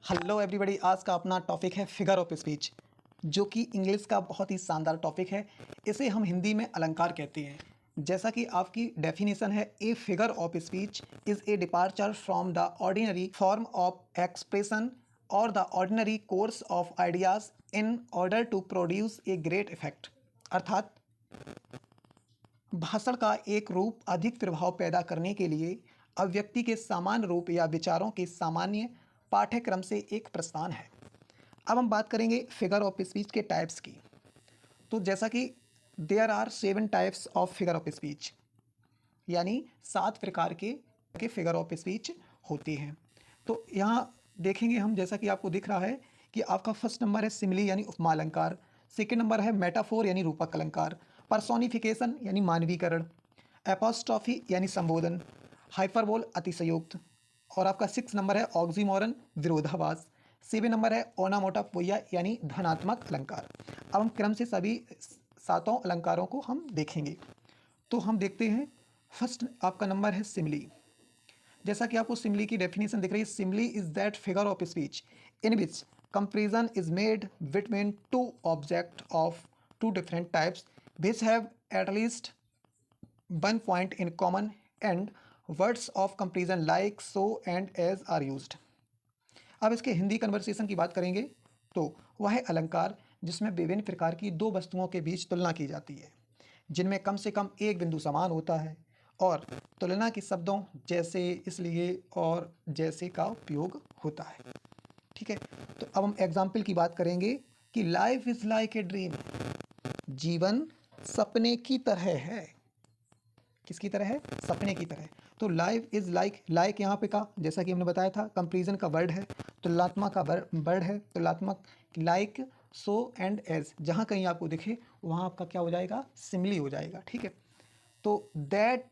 Hello everybody, आज का अपना टॉपिक है फिगर ऑफ स्पीच, जो कि इंग्लिश का बहुत ही शानदार टॉपिक है। इसे हम हिंदी में अलंकार कहते हैं। जैसा कि आपकी डेफिनेशन है, a figure of speech is a departure from the ordinary form of expression or the ordinary course of ideas in order to produce a great effect. अर्थात भाषण का एक रूप अधिक प्रभाव पैदा करने के लिए अभिव्यक्ति के सामान्य रूप या विचारों के सामान्य पाठ्यक्रम से एक प्रस्थान है। अब हम बात करेंगे फिगर ऑफ स्पीच के टाइप्स की। तो जैसा कि there are 7 types of figure of speech, यानी 7 प्रकार के फिगर ऑफ स्पीच होती हैं। तो यहाँ देखेंगे हम, जैसा कि आपको दिख रहा है कि आपका फर्स्ट नंबर है सिमिली यानी उपमा अलंकार, सेकेंड नंबर है मेटाफोर यानी रूपक अलंकार, पर्सोनिफिकेशन यानी मानवीकरण, एपोस्ट्रॉफी यानी संबोधन, हाइपरबोल अतिशयोक्त, और आपका 6 नंबर है ऑक्सीमोरन विरोधाभास, 7 नंबर है ओनामोटोपोइया यानी ध्वनात्मक अलंकार। अब हम क्रम से सभी 7 अलंकारों को हम देखेंगे। तो हम देखते हैं, फर्स्ट आपका नंबर है सिमिली। जैसा कि आपको सिमिली की डेफिनेशन दिख रही है, simile is that figure of speech in which comparison is made between two object of two different types which have at least one point in common and words of comparison like so and as are used. अब इसके Hindi conversation की बात करेंगे तो वह है अलंकार जिसमें विभिन्न प्रकार की दो वस्तुओं के बीच तुलना की जाती है, जिनमें कम से कम एक बिंदु समान होता है और तुलना के शब्दों जैसे, इसलिए और जैसे का उपयोग होता है। ठीक है, तो अब हम एग्जाम्पल की बात करेंगे कि life is like a dream, जीवन सपने की तरह है। किसकी तरह है? सपने की तरह। तो लाइफ इज लाइक यहाँ पे का, जैसा कि हमने बताया था, कंपेरिजन का वर्ड है, तुलनात्मक का वर्ड है, तुलनात्मक लाइक, सो एंड एज, जहाँ कहीं आपको दिखे वहाँ आपका क्या हो जाएगा? सिमिली हो जाएगा। ठीक है, तो दैट,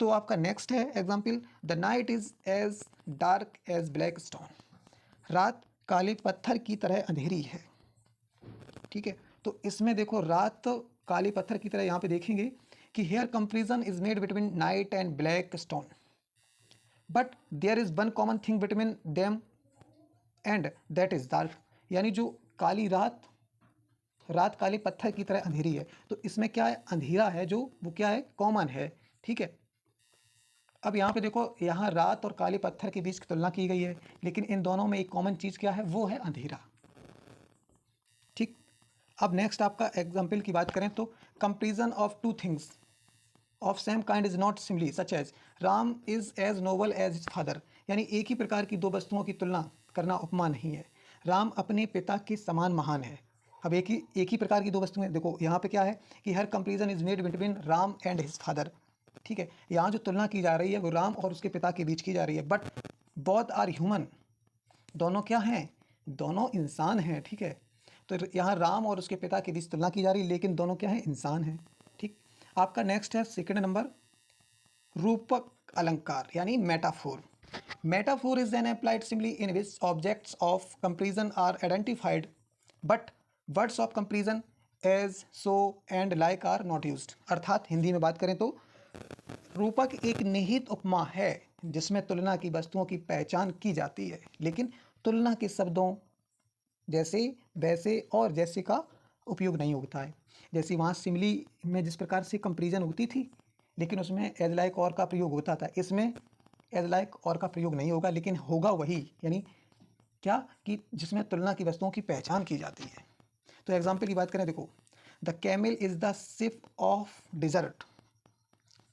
तो आपका नेक्स्ट है example, the night is as dark as black stone, रात काले पत्थर की तरह अंधेरी है। ठीक है, तो इसमें देखो रात काले पत्थर की तरह, यहाँ पे देखेंगे कि here comparison is made between night and black stone, but there is one common thing between them and that is dark, यानी जो काली रात, रात काले पत्थर की तरह अंधेरी है, तो इसमें क्या है? अंधेरा है, जो वो क्या है? कॉमन है। ठीक है, अब यहाँ पे देखो, यहाँ रात और काले पत्थर के बीच की तुलना की गई है, लेकिन इन दोनों में एक कॉमन चीज़ क्या है? वो है अंधेरा। ठीक, अब नेक्स्ट आपका एग्जाम्पल की बात करें तो comparison of two things of same kind is not simile such as Ram is as noble as his father, यानी एक ही प्रकार की दो वस्तुओं की तुलना करना उपमा नहीं है। राम अपने पिता के समान महान है। अब एक ही प्रकार की दो वस्तुएं, देखो यहाँ पे क्या है कि हर comparison is made between Ram and his father. ठीक है, यहाँ जो तुलना की जा रही है वो राम और उसके पिता के बीच की जा रही है, बट बोथ आर ह्यूमन, दोनों क्या हैं? दोनों इंसान हैं। ठीक है, तो यहाँ राम और उसके पिता के बीच तुलना की जा रही है, लेकिन दोनों क्या हैं? इंसान हैं। ठीक, आपका नेक्स्ट है सेकंड नंबर, रूपक अलंकार यानी metaphor. Metaphor is an implied simile in which objects of comparison are identified but words of comparison as, so and like are not used. अर्थात हिंदी में बात करें तो रूपक एक निहित उपमा है जिसमें तुलना की वस्तुओं की पहचान की जाती है, लेकिन तुलना के शब्दों जैसे, वैसे और जैसे का उपयोग नहीं होता है। जैसे वहाँ सिमिली में जिस प्रकार से कंपेरिजन होती थी, लेकिन उसमें एज लाइक और का प्रयोग होता था, इसमें एज लाइक और का प्रयोग नहीं होगा, लेकिन होगा वही, यानी क्या कि जिसमें तुलना की वस्तुओं की पहचान की जाती है। तो एग्जाम्पल की बात करें, देखो, the camel is the ship of dessert,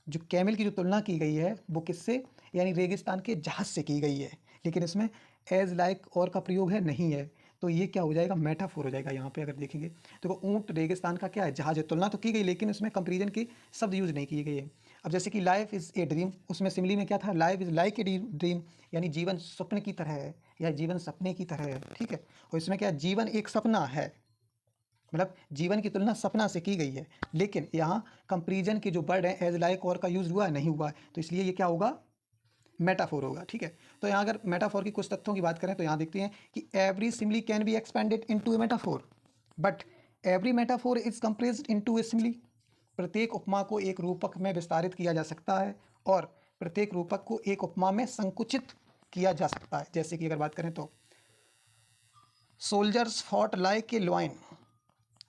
जो कैमल की जो तुलना की गई है वो किससे? यानी रेगिस्तान के जहाज से की गई है, लेकिन इसमें एज लाइक और का प्रयोग है, नहीं है, तो ये क्या हो जाएगा? मेटाफोर हो जाएगा। यहाँ पे अगर देखेंगे तो ऊँट रेगिस्तान का क्या है? जहाज है। तुलना तो की गई, लेकिन उसमें कंपेरिजन के शब्द यूज नहीं किए गए हैं। अब जैसे कि लाइफ इज़ ए ड्रीम, उसमें सिमिली में क्या था? Life is like a dream, यानी जीवन स्वप्न की तरह है या जीवन सपने की तरह है। ठीक है, और इसमें क्या? जीवन एक सपना है, मतलब जीवन की तुलना सपना से की गई है, लेकिन यहाँ कंपेरिजन के जो वर्ड हैं एज लाइक और का यूज हुआ है, नहीं हुआ है, तो इसलिए ये क्या होगा? मेटाफोर होगा। ठीक है, तो यहाँ अगर मेटाफोर की कुछ तथ्यों की बात करें तो यहाँ देखते हैं कि every simile can be expanded into A metaphor but every metaphor is compressed into A simile. प्रत्येक उपमा को एक रूपक में विस्तारित किया जा सकता है और प्रत्येक रूपक को एक उपमा में संकुचित किया जा सकता है। जैसे कि अगर बात करें तो soldiers fought like a lion,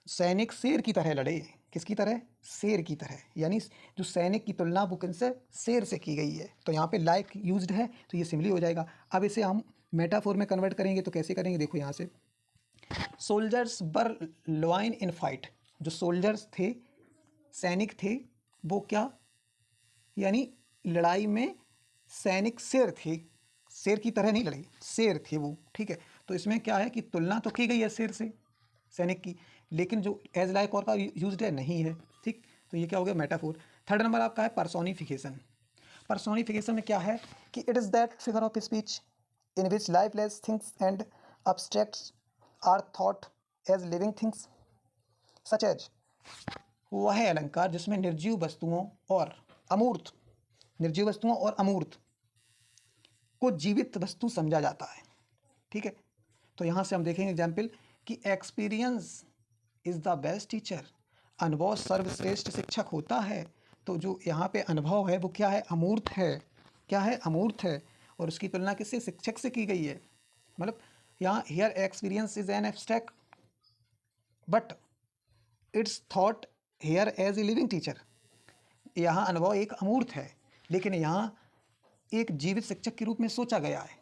सैनिक शेर की तरह लड़े। किसकी तरह? शेर की तरह, यानी जो सैनिक की तुलना वो किनसे? शेर से की गई है। तो यहाँ पे लाइक यूज्ड है तो ये सिमिली हो जाएगा। अब इसे हम मेटाफोर में कन्वर्ट करेंगे तो कैसे करेंगे? देखो यहाँ से, सोल्जर्स बर लॉयन इन फाइट, जो सोल्जर्स थे, सैनिक थे, वो क्या, यानी लड़ाई में सैनिक शेर थे, शेर की तरह नहीं लड़े, शेर थे वो, ठीक है। तो इसमें क्या है कि तुलना तो की गई है शेर से, सैनिक की, लेकिन जो एज लाइक और का यूज्ड है नहीं है, ठीक। तो ये क्या हो गया? मेटाफोर। थर्ड नंबर आपका है पर्सोनिफिकेशन। पर्सोनिफिकेशन में क्या है कि it is that figure of speech in which lifeless things and abstracts are thought as living things such as, वह अलंकार जिसमें निर्जीव वस्तुओं और अमूर्त, निर्जीव वस्तुओं और अमूर्त को जीवित वस्तु समझा जाता है, ठीक है। तो यहाँ से हम देखेंगे एग्जाम्पल कि experience is the best teacher, अनुभव सर्वश्रेष्ठ शिक्षक होता है। तो जो यहाँ पे अनुभव है वो क्या है? अमूर्त है। क्या है? अमूर्त है। और उसकी तुलना किससे? शिक्षक से की गई है। मतलब यहाँ here experience is an abstract but it's thought here as a living teacher. यहाँ अनुभव एक अमूर्त है, लेकिन यहाँ एक जीवित शिक्षक के रूप में सोचा गया है,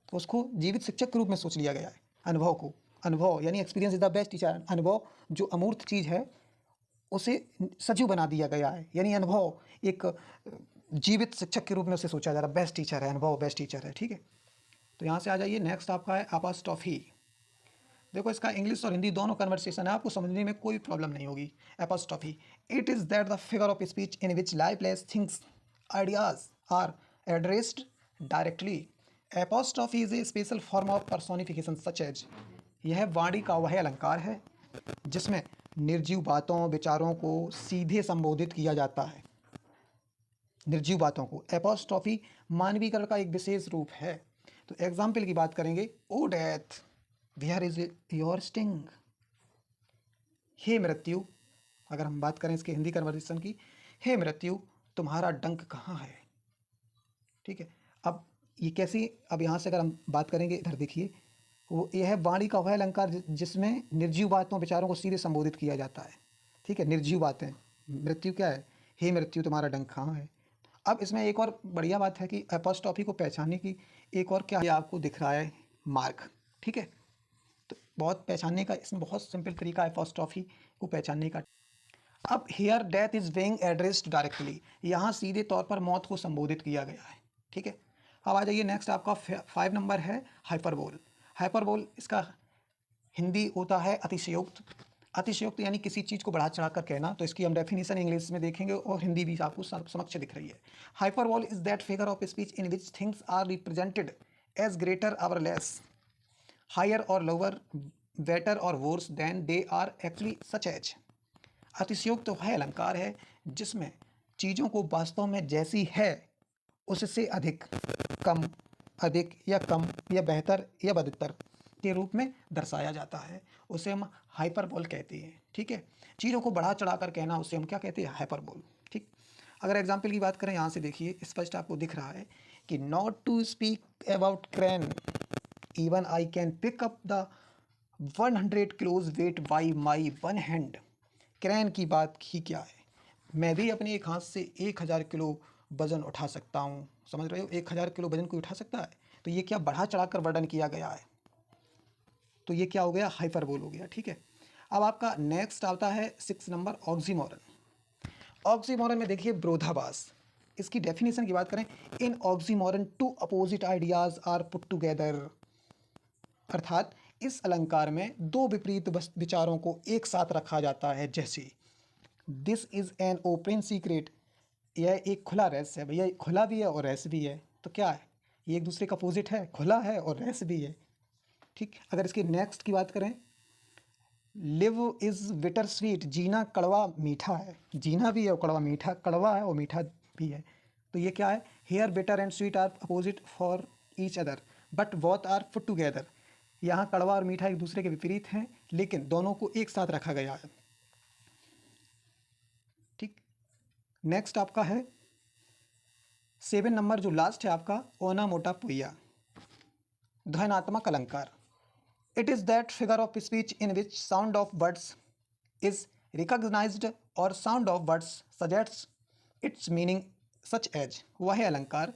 तो उसको जीवित शिक्षक के रूप में सोच लिया गया है अनुभव को। अनुभव यानी experience is the best teacher, अनुभव जो अमूर्त चीज़ है उसे सजीव बना दिया गया है, यानी अनुभव एक जीवित शिक्षक के रूप में उसे सोचा जा रहा है। बेस्ट टीचर है अनुभव, बेस्ट टीचर है, ठीक है। तो यहाँ से आ जाइए, नेक्स्ट आपका है एपोस्ट्रोफी। देखो इसका इंग्लिश और हिंदी दोनों कन्वर्सेशन है, आपको समझने में कोई प्रॉब्लम नहीं होगी। Apostrophe, it is that the figure of speech in which lifeless things ideas are addressed directly. Apostrophe is a special form of personification such as, यह वाणी का वह अलंकार है जिसमें निर्जीव बातों विचारों को सीधे संबोधित किया जाता है। निर्जीव बातों को एपोस्ट्रोफी मानवीकरण का एक विशेष रूप है। तो एग्जाम्पल की बात करेंगे, O death where is your sting, हे मृत्यु, अगर हम बात करें इसके हिंदी कन्वर्सेशन की, हे मृत्यु तुम्हारा डंक कहाँ है, ठीक है। अब ये कैसी, अब यहाँ से अगर हम बात करेंगे, इधर देखिए, वो यह है वाणी का वह अलंकार जिसमें निर्जीव बातों विचारों को सीधे संबोधित किया जाता है, ठीक है। निर्जीव बातें, मृत्यु क्या है? हे मृत्यु तुम्हारा डंक कहाँ है। अब इसमें एक और बढ़िया बात है कि एपोस्ट्रोफी को पहचानने की एक और क्या आपको दिख रहा है? मार्क, ठीक है। तो बहुत पहचानने का इसमें बहुत सिंपल तरीका है एपोस्ट्रोफी को पहचानने का। अब here death is being addressed directly, यहाँ सीधे तौर पर मौत को संबोधित किया गया है, ठीक है। अब आ जाइए, नेक्स्ट आपका 5 नंबर है हाइपरबोल। हाइपरबोल इसका हिंदी होता है अतिशयोक्त। अतिशयोक्त यानी किसी चीज़ को बढ़ा चढ़ा कर कहना। तो इसकी हम डेफिनेशन इंग्लिश में देखेंगे और हिंदी भी आपको समक्ष दिख रही है। Hyperbole is that figure of speech in which things are represented as greater or less, higher or lower, better or worse than they are actually such as. अतिशयोक्त तो वह अलंकार है जिसमें चीज़ों को वास्तव में जैसी है उससे अधिक, कम, अधिक या कम या बेहतर या बदतर के रूप में दर्शाया जाता है, उसे हम हाइपरबोल कहते हैं, ठीक है। चीज़ों को बढ़ा चढ़ा कर कहना उसे हम क्या कहते हैं? हाइपरबोल, ठीक। अगर एग्जाम्पल की बात करें, यहाँ से देखिए स्पष्ट आपको दिख रहा है कि not to speak about crane even I can pick up the 100 kilos weight by my one hand. Crane की बात ही क्या है, मैं भी अपने एक हाथ से 1000 किलो वजन उठा सकता हूँ, समझ रहे हो? 1000 किलो वजन कोई उठा सकता है? तो ये क्या बढ़ा चढ़ाकर वर्णन किया गया है, तो ये क्या हो गया? हाइपरबोल हो गया, ठीक है। अब आपका नेक्स्ट आता है 6 नंबर ऑक्सीमोरन। ऑक्सीमोरन में देखिए विरोधाभास। इसकी डेफिनेशन की बात करें, in oxymoron two opposite ideas are put together, अर्थात इस अलंकार में दो विपरीत विचारों को एक साथ रखा जाता है। जैसे this is an open secret, यह एक खुला रहस्य है। भैया खुला भी है और रहस्य भी है, तो क्या है? ये एक दूसरे का अपोजिट है, खुला है और रहस्य भी है, ठीक। अगर इसकी नेक्स्ट की बात करें, लिव इज बिटर स्वीट, जीना कड़वा मीठा है। जीना भी है और कड़वा, मीठा कड़वा है और मीठा भी है, तो ये क्या है? Here bitter and sweet are opposite for each other but both are put together. यहाँ कड़वा और मीठा एक दूसरे के विपरीत हैं, लेकिन दोनों को एक साथ रखा गया है, ठीक। नेक्स्ट आपका है 7 नंबर, जो लास्ट है आपका ओना मोटा पुइया। ध्वन्यात्मक अलंकार। It is that figure of speech in which sound of words is recognised or sound of words suggests its meaning such as. वह है अलंकार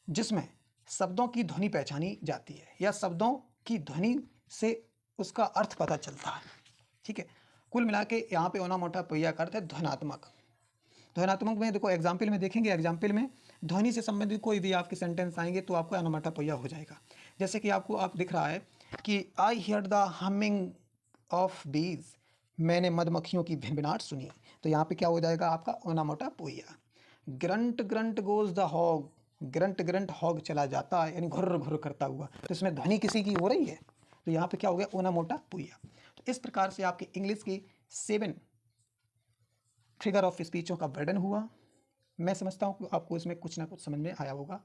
जिसमें शब्दों की ध्वनि पहचानी जाती है या शब्दों की ध्वनि से उसका अर्थ पता चलता है। ठीक है, कुल मिला के यहाँ पे ओनामोटोपोइया का अर्थ है ध्वनात्मक। ध्वनात्मक में देखो एग्जाम्पल में देखेंगे, एग्जाम्पल में ध्वनि से संबंधित कोई भी आपके सेंटेंस आएंगे तो आपको ओनोमाटोपोइया हो जाएगा। जैसे कि आपको आप दिख रहा है कि I hear the humming of बीज, मैंने मधुमक्खियों की भिनभिनाहट सुनी, तो यहाँ पे क्या हो जाएगा आपका onomatopoeia. Grunt grunt goes the hog, grunt grunt hog चला जाता है यानी घुर्र घुर्र करता हुआ, तो इसमें ध्वनि किसी की हो रही है, तो यहाँ पे क्या हो गया ओनोमाटोपोइया। तो इस प्रकार से आपके इंग्लिश की 7 फिगर ऑफ स्पीचों का वर्णन हुआ। मैं समझता हूँ कि आपको इसमें कुछ ना कुछ समझ में आया होगा।